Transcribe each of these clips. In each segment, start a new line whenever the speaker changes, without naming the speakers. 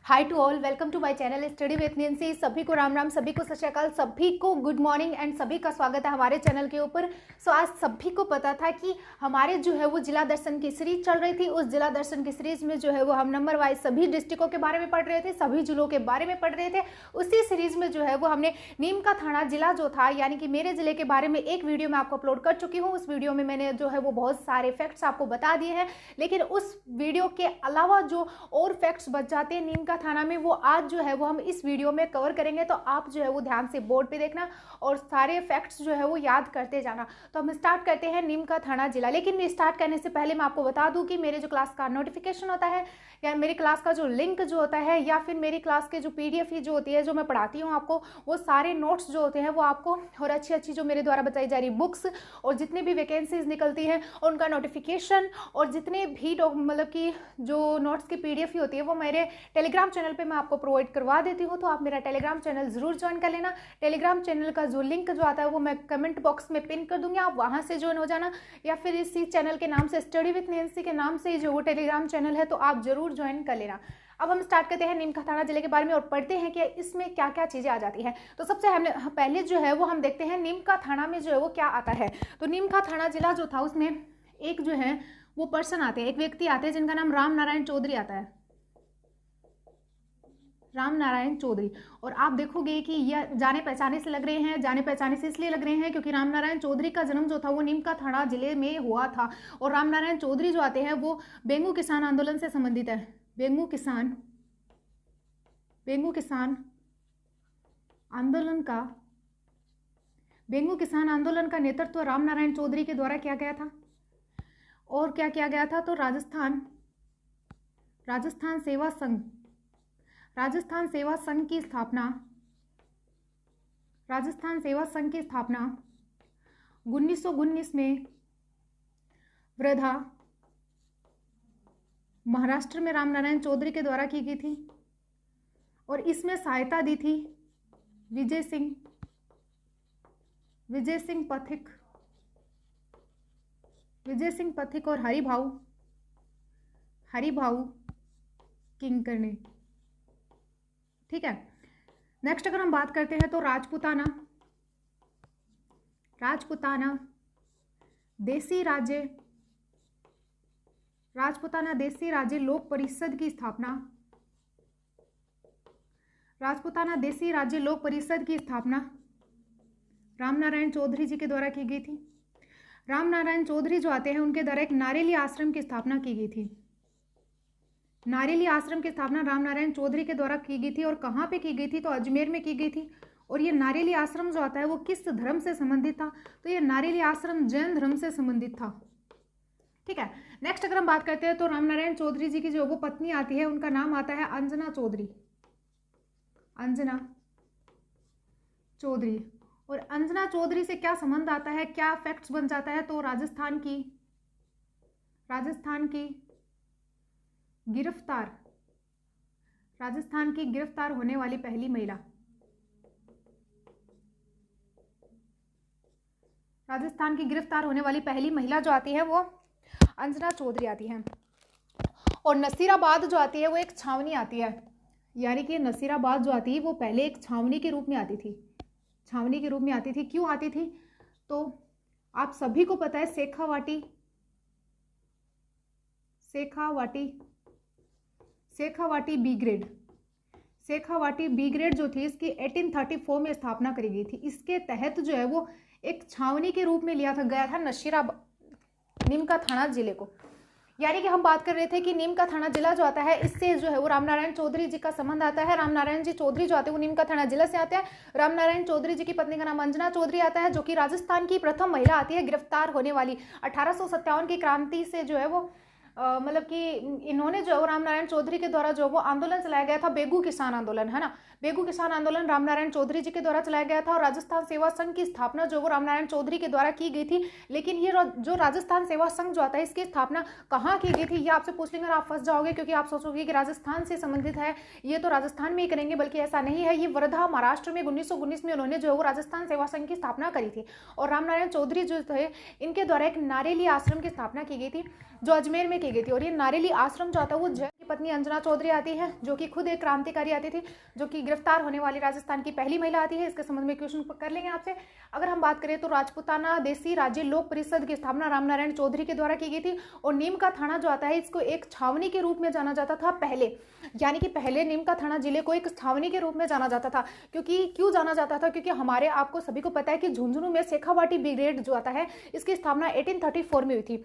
Hi to all, welcome to my channel study with Nancy. सभी को राम राम, सभी को सत श्री अकाल, सभी को गुड मॉर्निंग एंड सभी का स्वागत है हमारे चैनल के ऊपर। सो आज सभी को पता था कि हमारे जो है वो जिला दर्शन की सीरीज चल रही थी। उस जिला दर्शन की सीरीज में जो है वो हम नंबर वाइज सभी डिस्ट्रिक्टों के बारे में पढ़ रहे थे, सभी जिलों के बारे में पढ़ रहे थे। उसी सीरीज में जो है वो हमने नीम का थाना जिला जो था यानी कि मेरे जिले के बारे में एक वीडियो में आपको अपलोड कर चुकी हूँ। उस वीडियो में मैंने जो है वो बहुत सारे फैक्ट्स आपको बता दिए हैं, लेकिन उस वीडियो के अलावा जो और फैक्ट्स बच जाते हैं नीम का थाना में, वो आज जो है वो हम इस वीडियो में कवर करेंगे। तो आप जो है वो ध्यान से बोर्ड पे देखना और सारे फैक्ट्स जो है वो याद करते जाना। तो हम स्टार्ट करते हैं नीम का थाना जिला। लेकिन स्टार्ट करने से पहले मैं आपको बता दूं कि मेरे जो क्लास का नोटिफिकेशन होता है या मेरी क्लास का जो लिंक जो होता है या फिर मेरी क्लास के जो PDF ही जो होती है जो मैं पढ़ाती हूँ आपको, वो सारे नोट्स जो होते हैं वो आपको और अच्छी अच्छी जो मेरे द्वारा बताई जा रही बुक्स और जितनी भी वैकेंसीज निकलती हैं उनका नोटिफिकेशन और जितने भी मतलब कि जो नोट्स की PDF ही होती है वो मेरे टेलीग्राम चैनल पे मैं आपको प्रोवाइड करवा देती हूँ। तो आप मेरा टेलीग्राम चैनल जरूर ज्वाइन कर लेना। टेलीग्राम चैनल का जो लिंक जो आता है वो मैं कमेंट बॉक्स में पिन कर दूंगी, आप वहाँ से ज्वाइन हो जाना, या फिर इसी चैनल के नाम से स्टडी विथ नैंसी के नाम से जो वो टेलीग्राम चैनल है तो आप जरूर ज्वाइन कर लेना। अब हम स्टार्ट करते हैं नीम का थाना जिले के बारे में और पढ़ते हैं कि इसमें क्या क्या चीज़ें आ जाती हैं। तो सबसे हमने पहले जो है वो हम देखते हैं नीम का थाना में जो है वो क्या आता है। तो नीम का थाना जिला जो था उसमें एक जो है वो पर्सन आते हैं, एक व्यक्ति आते हैं जिनका नाम राम नारायण चौधरी आता है, राम नारायण चौधरी। और आप देखोगे कि यह जाने पहचाने से लग रहे हैं, जाने पहचाने से इसलिए लग रहे हैं क्योंकि राम नारायण चौधरी का जन्म जो था वो नीम का थाना जिले में हुआ था। और राम नारायण चौधरी जो आते हैं वो बेंगू किसान आंदोलन से संबंधित है। बेंगू किसान आंदोलन का नेतृत्व राम नारायण चौधरी के द्वारा किया गया था। और क्या किया गया था, तो राजस्थान सेवा संघ की स्थापना 1919 में वर्धा महाराष्ट्र में राम नारायण चौधरी के द्वारा की गई थी। और इसमें सहायता दी थी विजय सिंह पथिक और हरिभाऊ किंकर ने। ठीक है, नेक्स्ट अगर हम बात करते हैं तो राजपूताना देसी राज्य लोक परिषद की स्थापना राम नारायण चौधरी जी के द्वारा की गई थी। राम नारायण चौधरी जो आते हैं उनके द्वारा एक नारेली आश्रम की स्थापना की गई थी। नारेली आश्रम की स्थापना राम नारायण चौधरी के द्वारा की गई थी। और कहाँ पे की गई थी, तो अजमेर में की गई थी। और ये नारेली आश्रम जो आता है वो किस धर्म से संबंधित था, तो ये नारेली आश्रम जैन धर्म से संबंधित था। ठीक है, नेक्स्ट अगर हम बात करते हैं तो राम नारायण चौधरी जी की जो वो पत्नी आती है उनका नाम आता है अंजना चौधरी। और अंजना चौधरी से क्या संबंध आता है, क्या फैक्ट्स बन जाता है, तो राजस्थान की गिरफ्तार होने वाली पहली महिला, जो आती है वो अंजना चौधरी आती है। और नसीराबाद जो आती है वो एक छावनी आती है, यानी कि नसीराबाद जो आती है वो पहले एक छावनी के रूप में आती थी। क्यों आती थी, तो आप सभी को पता है शेखावाटी बी ग्रेड जो थी इसकी 1834 में स्थापना करी गई थी। इसके तहत जो है वो एक छावनी के रूप में गया था नीम का थाना जिले को। यानी कि हम बात कर रहे थे कि नीम का थाना जिला जो आता है इससे जो है वो राम नारायण चौधरी जी का संबंध आता है। राम नारायण जी चौधरी जो आते हैं वो नीम का थाना जिला से आते हैं। राम नारायण चौधरी जी की पत्नी का नाम अंजना चौधरी आता है, जो कि राजस्थान की प्रथम महिला आती है गिरफ्तार होने वाली। 1857 की क्रांति से जो है वो मतलब कि इन्होंने जो राम नारायण चौधरी के द्वारा जो वो आंदोलन चलाया गया था, बेगू किसान आंदोलन, है ना। बेगू किसान आंदोलन राम नारायण चौधरी जी के द्वारा चलाया गया था। और राजस्थान सेवा संघ की स्थापना जो वो राम नारायण चौधरी के द्वारा की गई थी। लेकिन ये जो राजस्थान सेवा संघ जो आता है इसकी स्थापना कहाँ की गई थी, ये आपसे पूछ लेंगे और आप फंस जाओगे, क्योंकि आप सोचोगे कि राजस्थान से संबंधित है, ये तो राजस्थान में ही करेंगे, बल्कि ऐसा नहीं है। ये वर्धा महाराष्ट्र में 1919 में उन्होंने जो है वो राजस्थान सेवा संघ की स्थापना करी थी। और राम नारायण चौधरी जो थे इनके द्वारा एक नारेली आश्रम की स्थापना की गई थी जो अजमेर में की गई थी। और ये नारेली आश्रम जो आता है वो जैन की पत्नी अंजना चौधरी आती है, जो कि खुद एक क्रांतिकारी आती थी, जो कि गिरफ्तार होने वाली राजस्थान की पहली महिला आती है। इसके संबंध में क्वेश्चन कर लेंगे आपसे। अगर हम बात करें तो राजपूताना देसी राज्य लोक परिषद की स्थापना रामनारायण चौधरी के द्वारा की गई थी। और नीम का थाना जो आता है, इसको एक छावनी के रूप में जाना जाता था पहले, यानी कि पहले नीम का थाना जिले को एक छावनी के रूप में जाना जाता था। क्योंकि क्यों जाना जाता था? क्योंकि हमारे आपको सभी को पता है कि झुंझुनू में शेखावाटी ब्रिगेड जो आता है, इसकी स्थापना 1834 में हुई थी।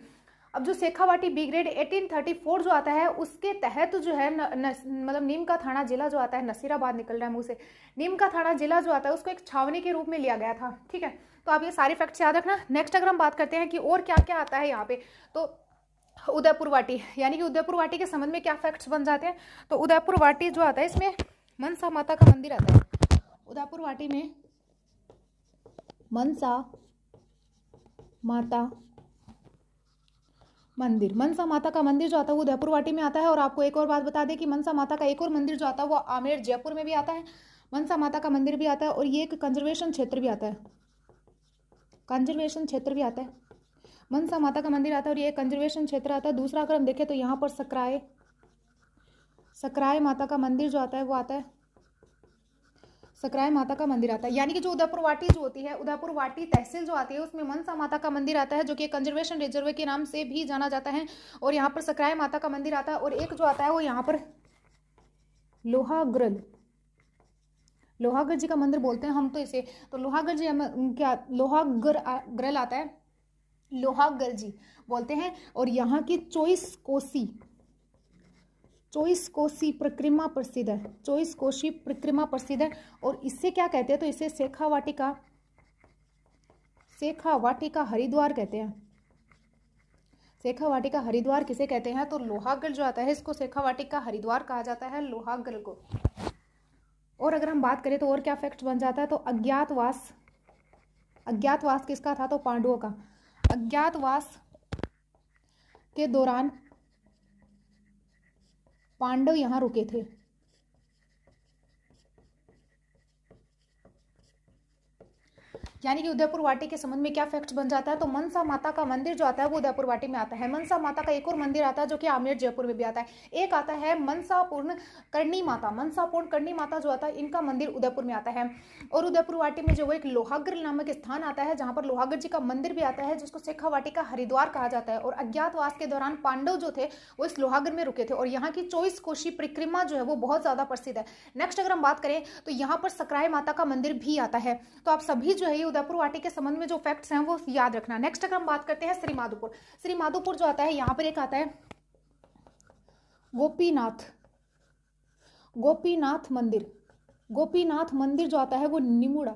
अब जो शेखावाटी ब्रिगेड 1834 जो आता है, उसके तहत जो है मतलब नीम का थाना जिला जो आता है, नसीराबाद निकल रहा है मुंह से, नीम का थाना जिला जो आता है उसको एक छावनी के रूप में लिया गया था। ठीक है, तो आप ये सारे फैक्ट्स याद रखना। नेक्स्ट अगर हम बात करते हैं कि और क्या क्या आता है यहाँ पे, तो उदयपुर वाटी, यानी कि उदयपुर वाटी के संबंध में क्या फैक्ट्स बन जाते हैं। तो उदयपुर वाटी जो आता है, इसमें मनसा माता का मंदिर आता है। उदयपुर वाटी में मनसा माता मंदिर, मनसा माता का मंदिर जो आता है वो उदयपुर वाटी में आता है। और आपको एक और बात बता दें कि मनसा माता का एक और मंदिर जो आता है वो आमेर जयपुर में भी आता है। मनसा माता का मंदिर भी आता है और ये एक कंजर्वेशन क्षेत्र भी आता है, कंजर्वेशन क्षेत्र भी आता है। मनसा माता का मंदिर आता है और ये कंजर्वेशन क्षेत्र आता है। दूसरा अगर हम देखें तो यहाँ पर सकराय माता का मंदिर जो आता है वो आता है, सकराय माता का मंदिर आता है। यानी कि जो उदयपुर वाटी जो होती है, उदयपुर वाटी तहसील जो आती है, उसमें मनसा माता का मंदिर आता है, जो कि कंजर्वेशन रिजर्व के नाम से भी जाना जाता है। और यहाँ पर सकराय माता का मंदिर आता है। और एक जो आता है वो यहाँ पर लोहागढ़ जी का मंदिर बोलते हैं हम तो इसे, तो लोहागढ़ जी क्या लोहागढ़ आता है, लोहागढ़ जी बोलते हैं। और यहाँ की 24 कोसी परिक्रमा प्रसिद्ध है, 24 कोसी परिक्रमा प्रसिद्ध है। और इससे क्या कहते हैं, तो इसे शेखावाटी का हरिद्वार कहते हैं। शेखावाटी का हरिद्वार किसे कहते हैं? तो लोहागढ़ जो आता है इसको शेखावाटी का हरिद्वार कहा जाता है, लोहागढ़ को। और अगर हम बात करें तो और क्या फैक्ट बन जाता है, तो अज्ञातवास किसका था? तो पांडवों का। अज्ञातवास के दौरान पांडव यहां रुके थे। यानी कि उदयपुर वाटी के संबंध में क्या फैक्ट्स बन जाता है, तो मनसा माता का मंदिर जो आता है वो उदयपुर वाटी में आता है। मनसा माता का एक और मंदिर आता है जो कि आमेर जयपुर में भी आता है। एक आता है मनसापूर्ण करणी माता, मनसापूर्ण करणी माता जो आता है इनका मंदिर उदयपुर में आता है। और उदयपुर वाटी में जो एक लोहागढ़ नामक स्थान आता है, जहाँ पर लोहागढ़ जी का मंदिर भी आता है, जिसको शेखावाटी का हरिद्वार कहा जाता है। और अज्ञातवास के दौरान पांडव जो थे वो इस लोहागढ़ में रुके थे। और यहाँ की 24 कोसी परिक्रमा जो है वो बहुत ज्यादा प्रसिद्ध है। नेक्स्ट अगर हम बात करें तो यहाँ पर सकराय माता का मंदिर भी आता है। तो आप सभी जो है उदयपुर वाटी के संबंध में जो फैक्ट्स हैं वो याद रखना। नेक्स्ट अगर हम बात करते हैं श्री माधोपुर जो आता है, यहाँ पर एक आता है गोपीनाथ मंदिर जो आता है वो नीमड़ा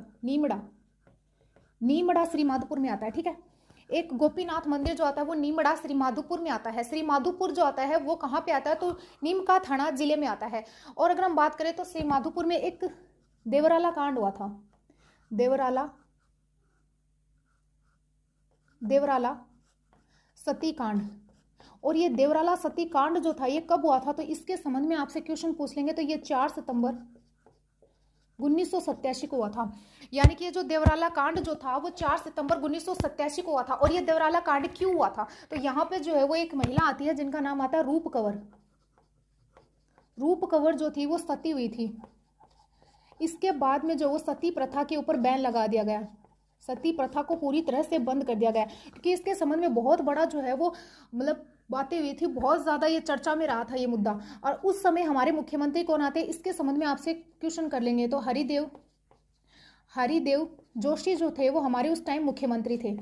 श्री माधोपुर में आता है। ठीक है, एक गोपीनाथ मंदिर जो आता है वो नीमड़ा श्री माधोपुर में आता है। श्री माधोपुर जो आता है वो कहाँ पे आता है, तो नीम का थाना जिले में आता है। और अगर हम बात करें तो श्री माधोपुर में एक देवराला कांड हुआ था, देवराला सती कांड। और ये देवराला सती कांड जो था ये कब हुआ था, तो इसके संबंध में आपसे क्वेश्चन पूछ लेंगे। तो ये 4 सितंबर 1987 को हुआ था। यानी कि ये जो देवराला कांड जो था वो 4 सितंबर 1987 को हुआ था। और ये देवराला कांड क्यों हुआ था, तो यहाँ पे जो है वो एक महिला आती है जिनका नाम आता है रूप कंवर जो थी वो सती हुई थी। इसके बाद में जो वो सती प्रथा के ऊपर बैन लगा दिया गया, सती प्रथा को पूरी तरह से बंद कर दिया गया, क्योंकि इसके संबंध में बहुत बड़ा जो है वो मतलब बातें हुई थी, बहुत ज्यादा ये चर्चा में रहा था ये मुद्दा। और उस समय हमारे मुख्यमंत्री कौन आते, इसके संबंध में आपसे क्वेश्चन कर लेंगे। तो हरिदेव जोशी जो थे वो हमारे उस टाइम मुख्यमंत्री थे।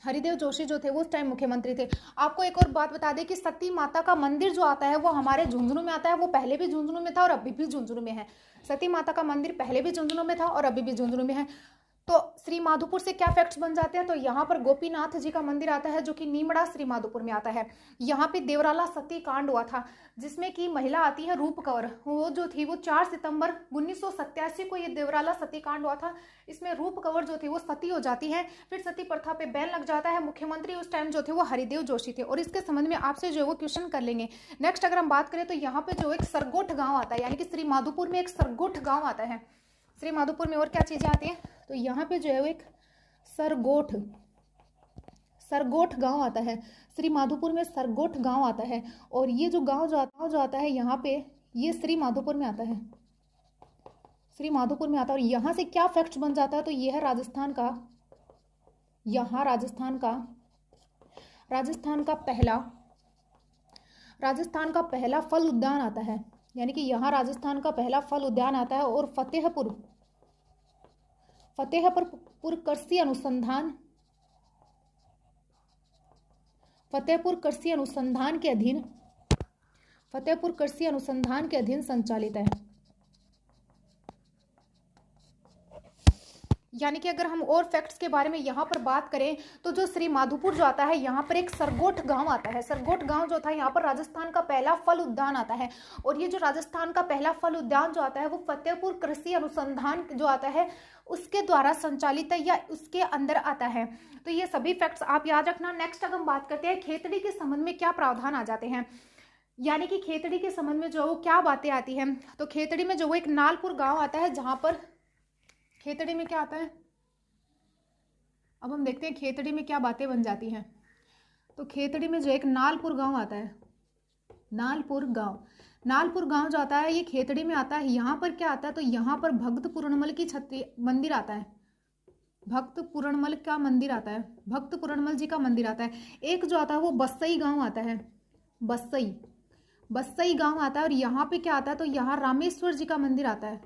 हरिदेव जोशी जो थे वो उस टाइम मुख्यमंत्री थे। आपको एक और बात बता दें कि सती माता का मंदिर जो आता है वो हमारे झुंझुनू में आता है। वो पहले भी झुंझुनू में था और अभी भी झुंझुनू में है। सती माता का मंदिर पहले भी झुंझुनू में था और अभी भी झुंझुनू में है। तो श्री माधोपुर से क्या फैक्ट्स बन जाते हैं, तो यहाँ पर गोपीनाथ जी का मंदिर आता है जो कि नीमड़ा श्री माधोपुर में आता है। यहाँ पे देवराला सती कांड हुआ था जिसमें कि महिला आती है रूप कंवर, वो जो थी वो 4 सितंबर 1987 को ये देवराला सती कांड हुआ था। इसमें रूप कंवर जो थी वो सती हो जाती है, फिर सती प्रथा पे बैन लग जाता है। मुख्यमंत्री उस टाइम जो थे वो हरिदेव जोशी थे। और इसके संबंध में आपसे जो है वो क्वेश्चन कर लेंगे। नेक्स्ट अगर हम बात करें तो यहाँ पे जो एक सरगोठ गाँव आता है, यानी कि श्री माधोपुर में एक सरगोठ गाँव आता है। श्री माधोपुर में और क्या चीजें आती हैं, तो यहाँ पे जो है वो एक सरगोठ गांव आता है, श्री माधोपुर में सरगोठ गांव आता है। और ये जो गांव जो आता है यहाँ पे, ये श्री माधोपुर में आता है, श्री माधोपुर में आता है। और यहाँ से क्या फैक्ट बन जाता है, तो यह है राजस्थान का, यहाँ राजस्थान का पहला फल उद्यान आता है, यानी कि यहाँ राजस्थान का पहला फल उद्यान आता है। और फतेहपुर कृषि अनुसंधान, फतेहपुर कृषि अनुसंधान के अधीन संचालित है। यानी कि अगर हम और फैक्ट्स के बारे में यहाँ पर बात करें तो जो श्री माधोपुर जो आता है यहाँ पर एक सरगोठ गांव आता है। सरगोठ गांव जो था यहाँ पर राजस्थान का पहला फल उद्यान आता है। और ये जो राजस्थान का पहला फल उद्यान जो आता है वो फतेहपुर कृषि अनुसंधान जो आता है उसके द्वारा संचालित है या उसके अंदर आता है। तो ये सभी फैक्ट्स आप याद रखना। नेक्स्ट अगर हम बात करते हैं खेतड़ी के संबंध में क्या प्रावधान आ जाते हैं, यानी कि खेतड़ी के संबंध में जो वो क्या बातें आती हैं। तो खेतड़ी में जो वो एक नालपुर गाँव आता है, जहाँ पर खेतड़ी में क्या आता है, अब हम देखते हैं खेतड़ी में क्या बातें बन जाती हैं। तो खेतड़ी में जो एक नालपुर गांव आता है, नालपुर गांव जो आता है ये खेतड़ी में आता है। यहाँ पर क्या आता है, तो यहाँ पर भक्त पूर्णमल की मंदिर आता है, भक्त पूर्णमल जी का मंदिर आता है। एक जो आता है वो बस्सई गांव आता है, बस्सई गांव आता है। और यहाँ पे क्या आता है, तो यहाँ रामेश्वर जी का मंदिर आता है,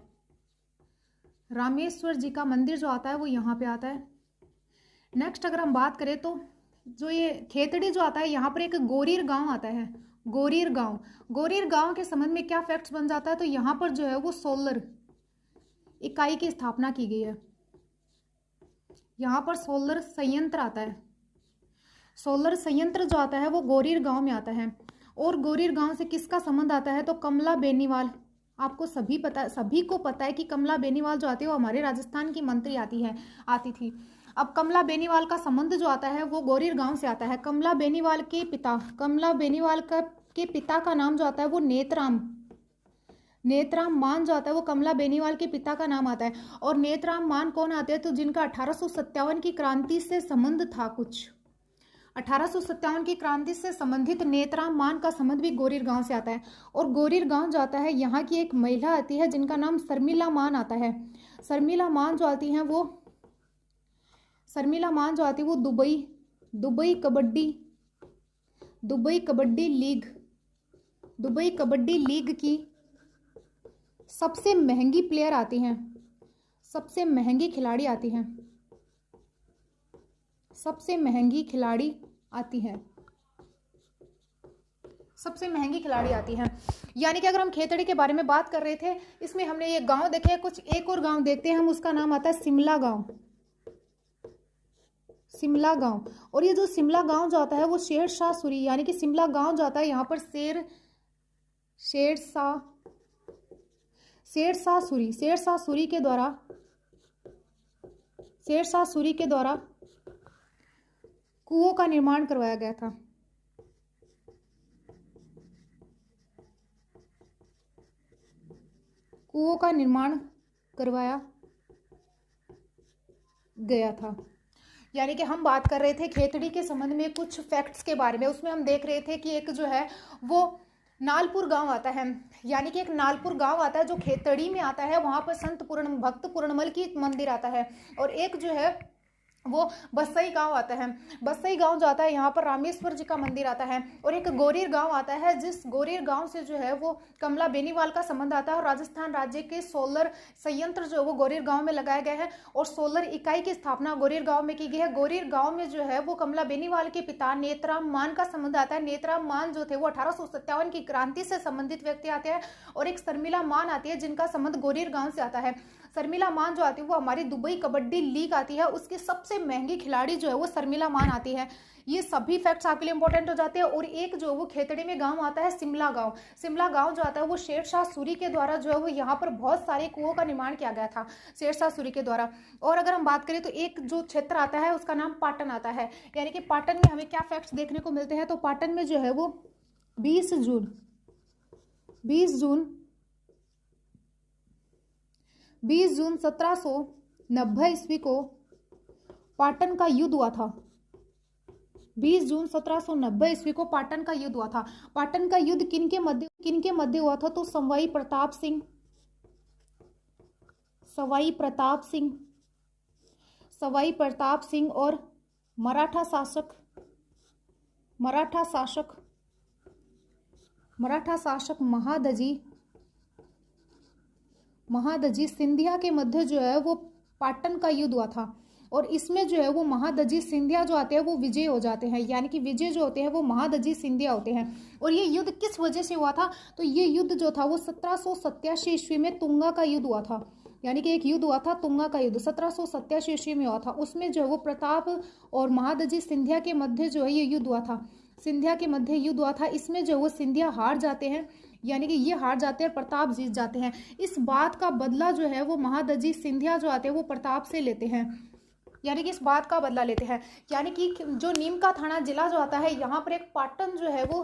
रामेश्वर जी का मंदिर जो आता है वो यहाँ पे आता है। नेक्स्ट अगर हम बात करें तो जो ये खेतड़ी जो आता है यहाँ पर एक गोरीर गांव आता है, गोरीर गांव के संबंध में क्या फैक्ट्स बन जाता है, तो यहाँ पर जो है वो सोलर इकाई की स्थापना की गई है। यहाँ पर सोलर संयंत्र आता है, सोलर संयंत्र जो आता है वो गोरीर गांव में आता है। और गोरीर गांव से किसका संबंध आता है, तो कमला बेनीवाल, आपको सभी को पता है कि कमला बेनीवाल जो आती है वो हमारे राजस्थान की मंत्री आती थी। अब कमला बेनीवाल का संबंध जो आता है वो गोरीर गांव से आता है। कमला बेनीवाल के पिता का नाम जो आता है वो नेतराम मान जो आता है वो कमला बेनीवाल के पिता का नाम आता है। और नेतराम मान कौन आते हैं, तो जिनका 1857 की क्रांति से संबंध था, कुछ 1857 की क्रांति से संबंधित नेतराम मान का संबंध भी गोरीर गांव से आता है। और गोरीर गांव जो आता है यहाँ की एक महिला आती है जिनका नाम शर्मिला मान आता है। शर्मिला मान जो आती है वो दुबई कबड्डी लीग की सबसे महंगी प्लेयर आती हैं, सबसे महंगी खिलाड़ी आती हैं, सबसे महंगी खिलाड़ी आती हैं। यानी कि अगर हम खेतड़ी के बारे में बात कर रहे थे, इसमें हमने ये गांव देखे, कुछ एक और गांव देखते हैं हम, उसका नाम आता है शिमला गांव। और ये जो शिमला गांव जो आता है वो शेरशाह सूरी, यानी कि शिमला गांव जो आता है यहाँ पर शेरशाह सूरी के द्वारा कुओं का निर्माण करवाया गया था। कुओं का निर्माण करवाया गया था। यानी कि हम बात कर रहे थे खेतड़ी के संबंध में कुछ फैक्ट्स के बारे में, उसमें हम देख रहे थे कि एक जो है वो नालपुर गांव आता है, यानी कि एक नालपुर गांव आता है जो खेतड़ी में आता है, वहां पर भक्त पूर्णमल की मंदिर आता है। और एक जो है वो बस्सई गांव आता है, बस्सई गांव जो आता है यहाँ पर रामेश्वर जी का मंदिर आता है। और एक गोरीर गांव आता है, जिस गोरीर गांव से जो है वो कमला बेनीवाल का संबंध आता है। और राजस्थान राज्य के सोलर संयंत्र जो है वो गोरीर गांव में लगाए गए हैं और सोलर इकाई की स्थापना गोरीर गांव में की गई है। गोरीर गांव में जो है वो कमला बेनीवाल के पिता नेतराम मान का संबंध आता है। नेतराम मान जो थे वो 1857 की क्रांति से संबंधित व्यक्ति आते हैं। और एक शर्मिला मान आती है जिनका संबंध गोरीर गांव से आता है। शर्मिला मान जो आती है वो हमारी दुबई कबड्डी लीग आती है, उसकी सबसे महंगी खिलाड़ी जो है वो शर्मिला मान आती है। ये सभी फैक्ट्स आपके लिए इंपॉर्टेंट हो जाते हैं। और एक जो वो खेतड़ी में गांव आता है शिमला गांव जो आता है वो शेरशाह सूरी के द्वारा जो है वो यहाँ पर बहुत सारे कुओं का निर्माण किया गया था शेरशाह सूरी के द्वारा। और अगर हम बात करें तो एक जो क्षेत्र आता है उसका नाम पाटन आता है। यानी कि पाटन में हमें क्या फैक्ट्स देखने को मिलते हैं, तो पाटन में जो है वो 20 जून 1790 ईस्वी को पाटन का युद्ध हुआ था। 20 जून 1790 ईस्वी को पाटन का युद्ध हुआ था। पाटन का युद्ध किनके मध्य हुआ था? तो सवाई प्रताप सिंह और मराठा शासक महादजी सिंधिया के मध्य जो है वो पाटन का युद्ध हुआ था। और इसमें जो है वो महादजी सिंधिया जो आते हैं वो विजय हो जाते हैं, यानी कि विजय जो होते हैं वो महादजी सिंधिया होते हैं। और ये युद्ध किस वजह से हुआ था? तो ये युद्ध जो था वो 1787 ईस्वी में तुंगा का युद्ध हुआ था, यानी कि एक युद्ध हुआ था तुंगा का युद्ध 1787 ईस्वी में हुआ था। उसमें जो है वो प्रताप और महादजी सिंधिया के मध्य जो है ये युद्ध हुआ था, सिंधिया के मध्य युद्ध हुआ था। इसमें जो वो सिंधिया हार जाते हैं, यानी कि ये हार जाते हैं, प्रताप जीत जाते हैं। इस बात का बदला जो है वो महादजी सिंधिया जो आते हैं वो प्रताप से लेते हैं, यानी कि इस बात का बदला लेते हैं। यानी कि जो नीम का थाना जिला जो आता है, यहाँ पर एक पाटन जो है वो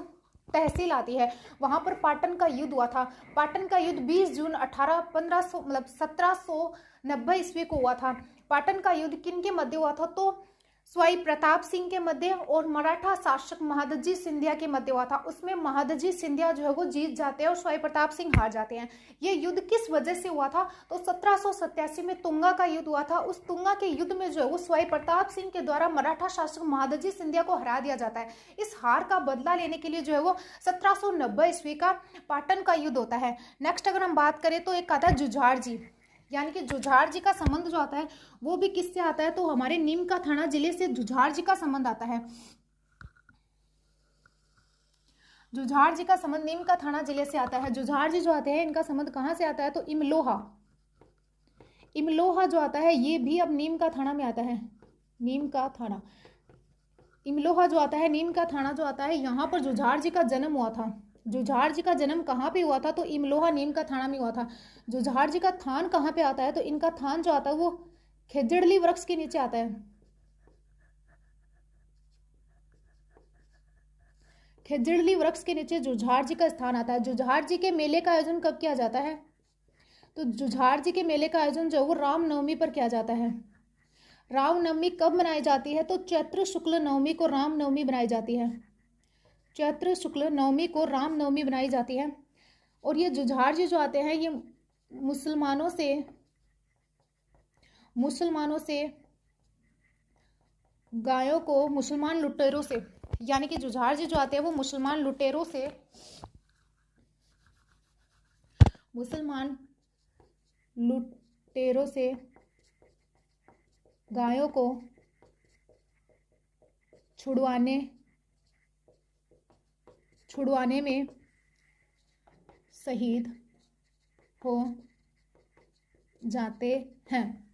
तहसील आती है, वहां पर पाटन का युद्ध हुआ था। पाटन का युद्ध 20 जून 1790 ईस्वी को हुआ था। पाटन का युद्ध किन के मध्य हुआ था? तो स्वाई प्रताप सिंह के मध्य और मराठा शासक महादजी सिंधिया के मध्य हुआ था। उसमें महादजी सिंधिया जो है वो जीत जाते हैं और स्वाई प्रताप सिंह हार जाते हैं। ये युद्ध किस वजह से हुआ था? तो 1787 में तुंगा का युद्ध हुआ था। उस तुंगा के युद्ध में जो है वो स्वाई प्रताप सिंह के द्वारा मराठा शासक महादजी सिंधिया को हरा दिया जाता है। इस हार का बदला लेने के लिए जो है वो 1790 ईस्वी का पाटन का युद्ध होता है। नेक्स्ट अगर हम बात करें तो एक आता है जुझार जी, यानी कि जुझार जी का संबंध जो आता है वो भी किससे आता है? तो हमारे नीम का थाना जिले से जुझार जी का संबंध आता है। जुझार जी का संबंध नीम का थाना जिले से आता है। जुझार जी जो आते हैं इनका संबंध कहाँ से आता है? तो इमलोहा जो आता है ये भी अब नीम का थाना में आता है। नीम का थाना इमलोहा जो आता है, नीम का थाना जो आता है, यहाँ पर जुझार जी का जन्म हुआ था। जुझार जी का जन्म कहाँ पे हुआ था? तो इमलोहा नीम का थाना में हुआ था। जुझार जी का थान कहाँ पे आता है? तो इनका थान जो आता है वो खेजड़ली वृक्ष के नीचे आता है। खेजड़ली वृक्ष के नीचे जुझार जी का स्थान आता है। जुझार जी के मेले का आयोजन कब किया जाता है? तो जुझार जी के मेले का आयोजन जो वो रामनवमी पर किया जाता है। रामनवमी कब मनाई जाती है? तो चैत्र शुक्ल नवमी को रामनवमी बनाई जाती है। चैत्र शुक्ल नवमी को रामनवमी बनाई जाती है। और ये जुझार जी जो आते हैं ये मुसलमानों से गायों को मुसलमान लुटेरों से, यानी कि जुझार जी जो आते हैं वो मुसलमान लुटेरों से गायों को छुड़वाने में शहीद हो जाते हैं।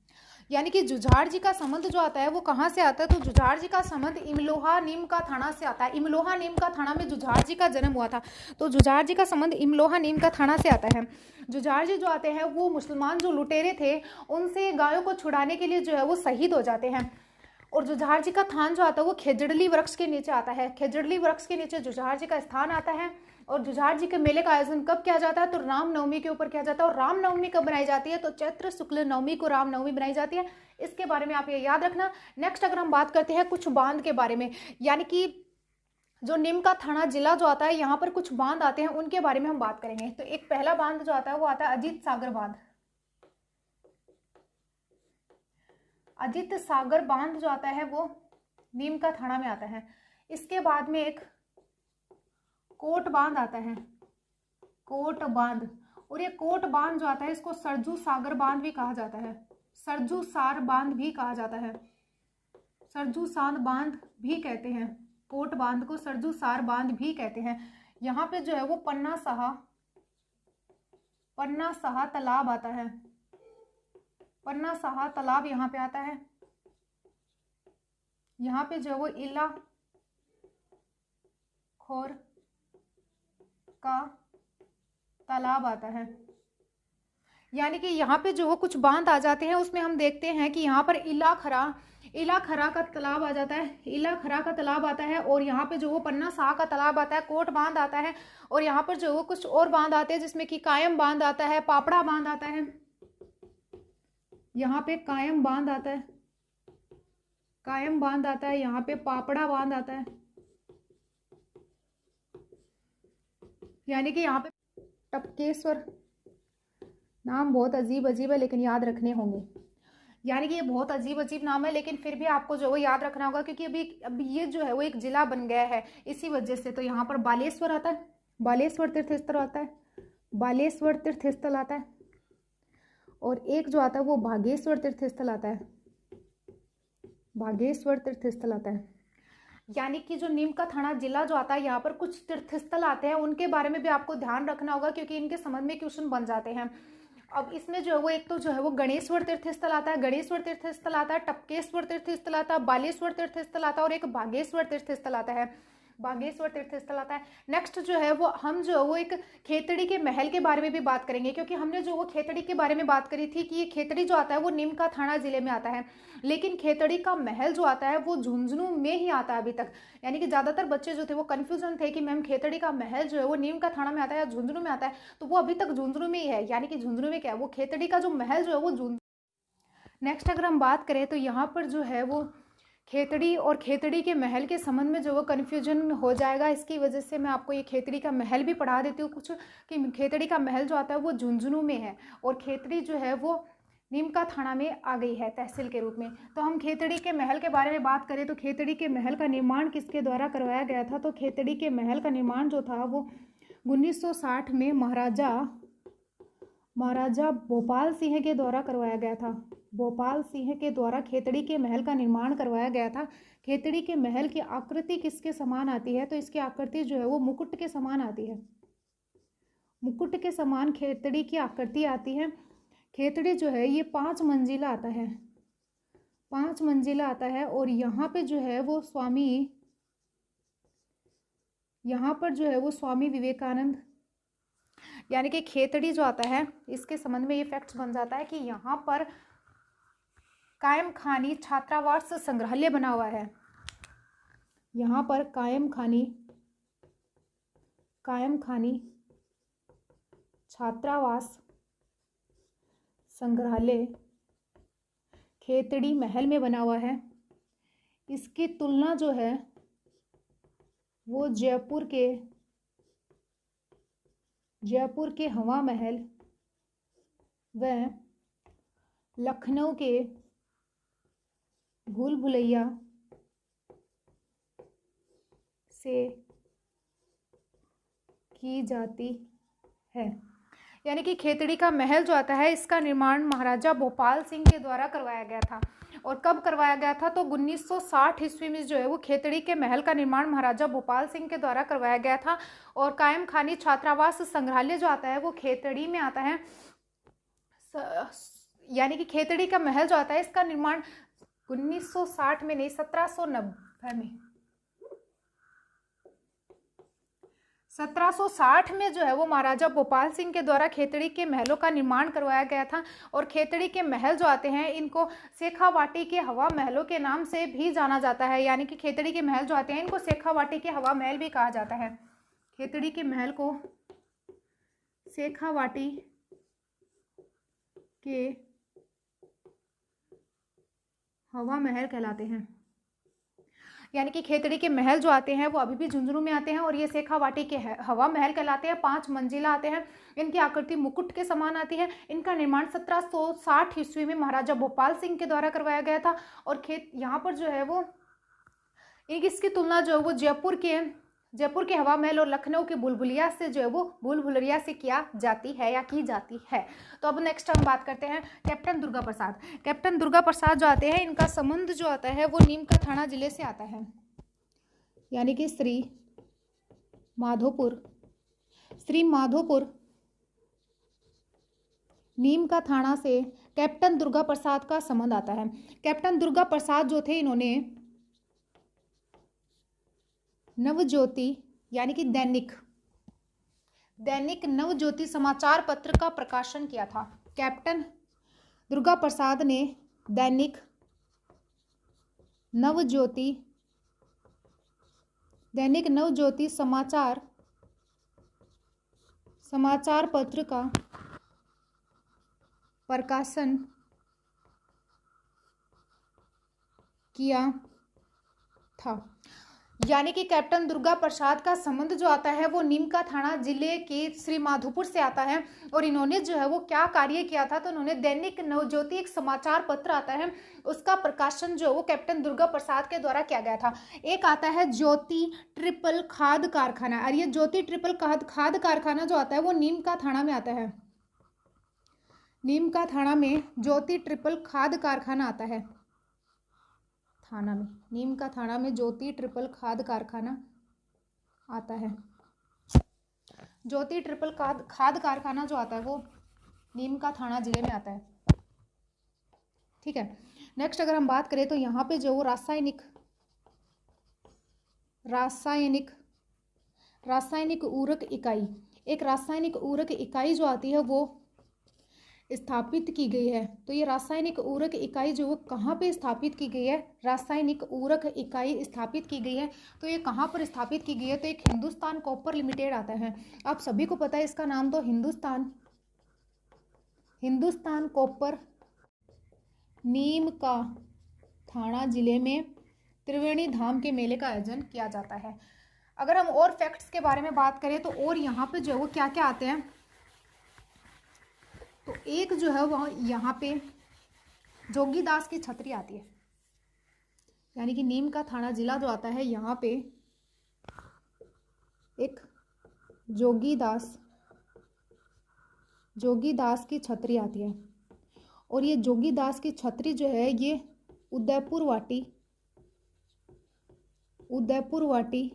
यानी कि जुझार जी का संबंध जो आता है वो कहाँ से आता है? तो जुझार जी का संबंध इमलोहा नीम का थाना से आता है। इमलोहा नीम का थाना में जुझार जी का जन्म हुआ था, तो जुझार जी का संबंध इमलोहा नीम का थाना से आता है। जुझार जी जो आते हैं वो मुसलमान जो लुटेरे थे उनसे गायों को छुड़ाने के लिए जो है वो शहीद हो जाते हैं। और जुझार जी का थान जो आता है वो खेजड़ली वृक्ष के नीचे आता है। खेजड़ली वृक्ष के नीचे जुझार जी का स्थान आता है। और जुझार जी के मेले का आयोजन कब किया जाता है? तो रामनवमी के ऊपर किया जाता है। और रामनवमी कब बनाई जाती है? तो चैत्र शुक्ल नवमी को रामनवमी बनाई जाती है। इसके बारे में आप ये याद रखना। नेक्स्ट अगर हम बात करते हैं कुछ बांध के बारे में, यानी कि जो नीम का थाना जिला जो आता है यहाँ पर कुछ बांध आते हैं, उनके बारे में हम बात करेंगे। तो एक पहला बांध जो आता है वो आता है अजीत सागर बांध। अजीत सागर बांध जो आता है वो नीम का थाना में आता है। इसके बाद में एक कोट बांध आता है, कोट बांध। और ये कोट बांध जो आता है इसको सरजू सागर बांध भी कहा जाता है। सरजू सार बांध भी कहा जाता है। सरजू सार बांध भी कहते हैं। कोट बांध को सरजू सार बांध भी कहते हैं। यहाँ पे जो है वो पन्ना साहा तालाब आता है। पन्ना साहा तालाब यहाँ पे आता है। यहाँ पे जो है वो इला खोर का तालाब आता है। यानी कि यहाँ पे जो वो कुछ बांध आ जाते हैं, उसमें हम देखते हैं कि यहाँ पर इला खरा का तालाब आ जाता है। इला खरा का तालाब आता है। और यहाँ पे जो वो पन्ना शाह का तालाब आता है, कोट बांध आता है। और यहाँ पर जो वो कुछ और बांध आते हैं जिसमें कि कायम बांध आता है, पापड़ा बांध आता है। यहाँ पे कायम बांध आता है। कायम बांध आता है, यहाँ पे पापड़ा बांध आता है, यानी कि यहाँ पे टपकेश्वर। नाम बहुत अजीब अजीब है लेकिन याद रखने होंगे, यानी कि ये बहुत अजीब अजीब नाम है लेकिन फिर भी आपको जो वो याद रखना होगा, क्योंकि अभी ये जो है वो एक जिला बन गया है इसी वजह से। तो यहाँ पर बालेश्वर आता है, बालेश्वर तीर्थ स्थल आता है, बालेश्वर तीर्थ स्थल आता है। और एक जो आता है वो बागेश्वर तीर्थ स्थल आता है, बागेश्वर तीर्थ स्थल आता है। यानी कि जो नीम का थाना जिला जो आता है, यहाँ पर कुछ तीर्थ स्थल आते हैं, उनके बारे में भी आपको ध्यान रखना होगा क्योंकि इनके संबंध में क्वेश्चन बन जाते हैं। अब इसमें जो है वो एक तो जो है वो गणेश्वर तीर्थ स्थल आता है, गणेश्वर तीर्थ स्थल आता है, टपकेश्वर तीर्थ स्थल आता है, बालेश्वर तीर्थ स्थल आता है और एक बागेश्वर तीर्थ स्थल आता है, बागेश्वर तीर्थ स्थल आता है। नेक्स्ट जो है वो हम जो है वो एक खेतड़ी के महल के बारे में भी बात करेंगे, क्योंकि हमने जो वो खेतड़ी के बारे में बात करी थी कि ये खेतड़ी जो आता है वो नीम का थाना जिले में आता है, लेकिन खेतड़ी का महल जो आता है वो झुंझुनू में ही आता है अभी तक। यानी कि ज़्यादातर बच्चे जो थे वो कन्फ्यूजन थे कि मैम खेतड़ी का महल जो है वो नीम का थाना में आता है या झुंझुनू में आता है, तो वो अभी तक झुंझुनू में ही है। यानी कि झुंझुनू में क्या है, वो खेतड़ी का जो महल जो है वो झुंझुनू। नेक्स्ट अगर हम बात करें तो यहाँ पर जो है वो खेतड़ी और खेतड़ी के महल के संबंध में जो वो कन्फ्यूजन हो जाएगा, इसकी वजह से मैं आपको ये खेतड़ी का महल भी पढ़ा देती हूँ कुछ, कि खेतड़ी का महल जो आता है वो झुंझुनू में है और खेतड़ी जो है वो नीम का थाना में आ गई है तहसील के रूप में। तो हम खेतड़ी के महल के बारे में बात करें तो खेतड़ी के महल का निर्माण किसके द्वारा करवाया गया था, तो खेतड़ी के महल का निर्माण जो था वो 1960 में महाराजा भोपाल सिंह के द्वारा करवाया गया था। भोपाल सिंह के द्वारा खेतड़ी के महल का निर्माण करवाया गया था। खेतड़ी के महल की आकृति किसके समान आती है, तो इसकी आकृति जो है वो मुकुट के समान आती है, मुकुट के समान खेतड़ी की आकृति आती है। खेतड़ी जो है ये 5 मंजिला आता है, 5 मंजिला आता है और यहाँ पे जो है वो स्वामी विवेकानंद, यानी कि खेतड़ी जो आता है इसके संबंध में ये फैक्ट्स बन जाता है कि यहाँ पर कायम खानी छात्रावास संग्रहालय बना हुआ है। यहाँ पर कायम खानी छात्रावास संग्रहालय खेतड़ी महल में बना हुआ है। इसकी तुलना जो है वो जयपुर के हवा महल व लखनऊ के भूल भुलैया से की जाती है। यानी कि खेतड़ी का महल जो आता है इसका निर्माण महाराजा भोपाल सिंह के द्वारा करवाया गया था। और कब करवाया गया था, तो 1960 ईस्वी में जो है वो खेतड़ी के महल का निर्माण महाराजा भोपाल सिंह के द्वारा करवाया गया था। और कायम खानी छात्रावास संग्रहालय जो आता है वो खेतड़ी में आता है। यानी कि खेतड़ी का महल जो आता है इसका निर्माण 1960 में नहीं, 1790 में, 1760 में जो है वो महाराजा भोपाल सिंह के द्वारा खेतड़ी के महलों का निर्माण करवाया गया था। और खेतड़ी के महल जो आते हैं इनको शेखावाटी के हवा महलों के नाम से भी जाना जाता है। यानी कि खेतड़ी के महल जो आते हैं इनको शेखावाटी के हवा महल भी कहा जाता है। खेतड़ी के महल को शेखावाटी के हवा महल कहलाते हैं। यानी कि खेतड़ी के महल जो आते हैं वो अभी भी झुंझुनू में आते हैं और ये शेखावाटी के हवा महल कहलाते हैं। 5 मंजिला आते हैं, इनकी आकृति मुकुट के समान आती है। इनका निर्माण 1760 ईस्वी में महाराजा भोपाल सिंह के द्वारा करवाया गया था। और यहाँ पर जो है वो इसकी तुलना जो है वो जयपुर के हवा महल और लखनऊ के भूलभुलैया से जो है वो भूलभुलैया से किया जाती है या की जाती है। तो अब नेक्स्ट हम बात करते हैं कैप्टन दुर्गा प्रसाद। कैप्टन दुर्गा प्रसाद जो आते हैं इनका संबंध जो आता है वो नीम का थाना जिले से आता है। यानी कि श्री माधोपुर नीम का थाना से कैप्टन दुर्गा प्रसाद का संबंध आता है। कैप्टन दुर्गा प्रसाद जो थे इन्होंने नवज्योति यानी कि दैनिक नवज्योति समाचार पत्र का प्रकाशन किया था। कैप्टन दुर्गा प्रसाद ने दैनिक नवज्योति समाचार पत्र का प्रकाशन किया था। यानी कि कैप्टन दुर्गा प्रसाद का संबंध जो आता है वो नीमका थाना जिले के श्री माधोपुर से आता है। और इन्होंने जो है वो क्या कार्य किया था, तो इन्होंने दैनिक नवज्योति एक समाचार पत्र आता है, उसका प्रकाशन जो है वो कैप्टन दुर्गा प्रसाद के द्वारा किया गया था। एक आता है ज्योति ट्रिपल खाद कारखाना, और ये ज्योति ट्रिपल खाद कारखाना जो आता है वो नीमका थाना में आता है। नीमका थाना में ज्योति ट्रिपल खाद कारखाना आता है। थाना में, नीमका थाना में ज्योति ट्रिपल खाद कारखाना आता है। ज्योति ट्रिपल खाद कारखाना जो आता है वो नीमका थाना जिले में आता है। ठीक है। नेक्स्ट अगर हम बात करें तो यहाँ पे जो रासायनिक उर्वरक इकाई, एक रासायनिक उर्वरक इकाई जो आती है वो स्थापित की गई है। तो ये रासायनिक उर्वरक इकाई जो वो कहाँ पे स्थापित की गई है, रासायनिक उर्वरक इकाई स्थापित की गई है, तो ये कहाँ पर स्थापित की गई है, तो एक हिंदुस्तान कॉपर लिमिटेड आता है। आप सभी को पता है इसका नाम, तो हिंदुस्तान कॉपर, नीमका थाना जिले में त्रिवेणी धाम के मेले का आयोजन किया जाता है। अगर हम और फैक्ट्स के बारे में बात करें तो और यहाँ पे जो है वो क्या क्या आते हैं, तो एक जो है वह यहाँ पे जोगीदास की छतरी आती है। यानी कि नीमका थाना जिला जो आता है यहाँ पे एक जोगीदास की छतरी आती है। और ये जोगीदास की छतरी जो है ये उदयपुर वाटी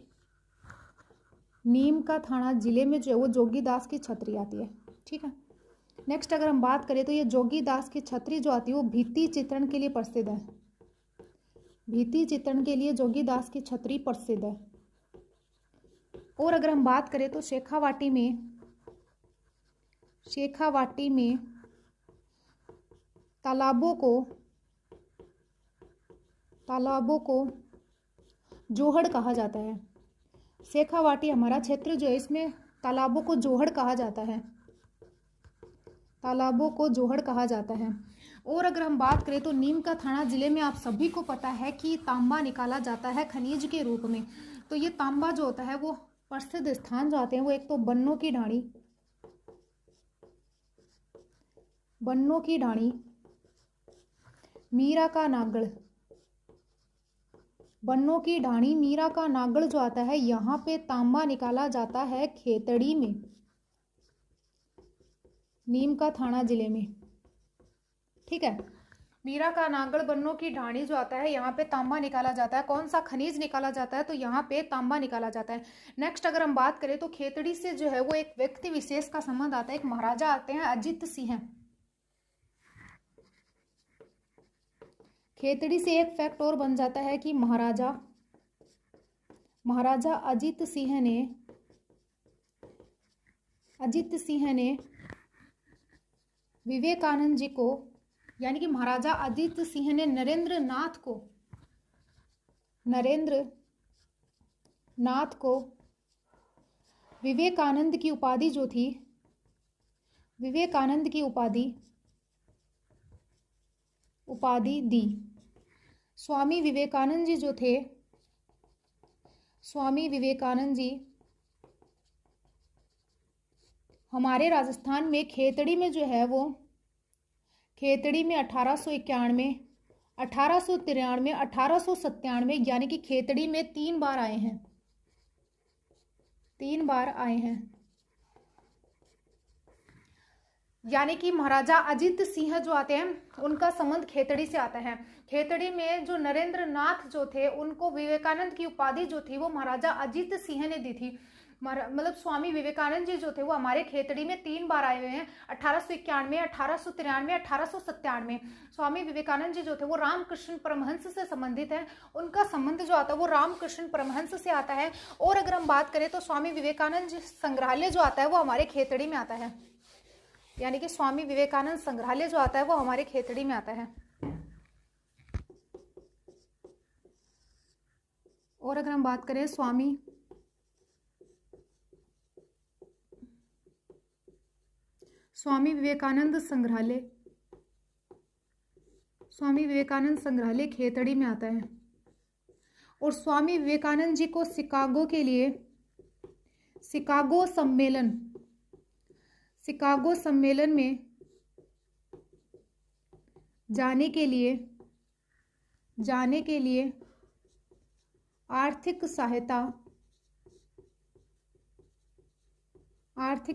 नीमका थाना जिले में जो है वो जोगीदास की छतरी आती है। ठीक है। नेक्स्ट अगर हम बात करें तो ये जोगीदास की छतरी जो आती है वो भित्ति चित्रण के लिए प्रसिद्ध है। भित्ति चित्रण के लिए जोगीदास की छतरी प्रसिद्ध है। और अगर हम बात करें तो शेखावाटी में तालाबों को जोहड़ कहा जाता है। शेखावाटी हमारा क्षेत्र जो है इसमें तालाबों को जोहड़ कहा जाता है। और अगर हम बात करें तो नीमका थाना जिले में आप सभी को पता है कि तांबा निकाला जाता है खनिज के रूप में। तो ये तांबा जो होता है वो प्रसिद्ध स्थान जो आते हैं वो एक तो बन्नों की ढाणी, मीरा का नागड़, बन्नों की ढाणी मीरा का नागड़ जो आता है यहाँ पे तांबा निकाला जाता है खेतड़ी में, नीमका थाना जिले में। ठीक है। मीरा का नागड़ बन्नों की ढाणी जो आता है यहाँ पे तांबा निकाला जाता है। कौन सा खनिज निकाला जाता है, तो यहाँ पे तांबा निकाला जाता है। नेक्स्ट अगर हम बात करें तो खेतड़ी से जो है वो एक व्यक्ति विशेष का संबंध आता है। एक महाराजा आते हैं अजित सिंह। खेतड़ी से एक फैक्ट और बन जाता है कि महाराजा अजित सिंह ने विवेकानंद जी को, यानी कि महाराजा अजित सिंह ने नरेंद्र नाथ को विवेकानंद की उपाधि जो थी, विवेकानंद की उपाधि दी। स्वामी विवेकानंद जी जो थे, स्वामी विवेकानंद जी हमारे राजस्थान में खेतड़ी में जो है वो, खेतड़ी में 1891, 1893, 1897, यानी कि खेतड़ी में 3 बार आए हैं। यानी कि महाराजा अजित सिंह जो आते हैं उनका संबंध खेतड़ी से आता है। खेतड़ी में जो नरेंद्र नाथ जो थे उनको विवेकानंद की उपाधि जो थी वो महाराजा अजित सिंह ने दी थी। मतलब स्वामी विवेकानंद जी जो थे वो हमारे खेतड़ी में 3 बार आए हुए हैं, 1891, 1893, 1897। स्वामी विवेकानंद जी जो थे वो रामकृष्ण परमहंस से संबंधित हैं। उनका संबंध जो आता है वो रामकृष्ण परमहंस से आता है। और अगर हम बात करें तो स्वामी विवेकानंद संग्रहालय जो आता है वो हमारे खेतड़ी में आता है। यानी कि स्वामी विवेकानंद संग्रहालय जो आता है वो हमारे खेतड़ी में आता है। और अगर हम बात करें स्वामी विवेकानंद स्वामी विवेकानंद संग्रहालय खेतड़ी में आता है। और स्वामी विवेकानंद जी को शिकागो सम्मेलन में जाने के लिए आर्थिक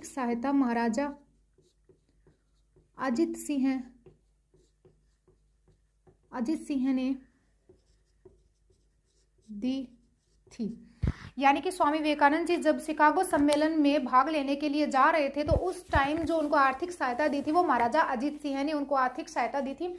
सहायता महाराजा अजित सिंह ने दी थी। यानी कि स्वामी विवेकानंद जी जब शिकागो सम्मेलन में भाग लेने के लिए जा रहे थे तो उस टाइम जो उनको आर्थिक सहायता दी थी वो महाराजा अजित सिंह ने उनको आर्थिक सहायता दी थी।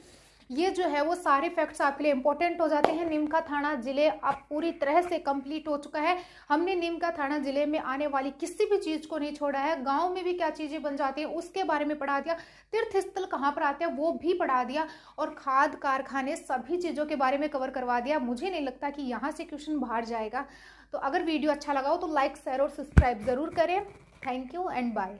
ये जो है वो सारे फैक्ट्स आपके लिए इंपॉर्टेंट हो जाते हैं। नीमका थाना जिले अब पूरी तरह से कंप्लीट हो चुका है। हमने नीमका थाना जिले में आने वाली किसी भी चीज को नहीं छोड़ा है। गांव में भी क्या चीजें बन जाती हैं उसके बारे में पढ़ा दिया, तीर्थ स्थल कहाँ पर आते हैं वो भी पढ़ा दिया, और खाद कारखाने सभी चीजों के बारे में कवर करवा दिया। मुझे नहीं लगता कि यहाँ से क्वेश्चन बाहर जाएगा। तो अगर वीडियो अच्छा लगा हो तो लाइक, शेयर और सब्सक्राइब जरूर करें। Thank you and bye.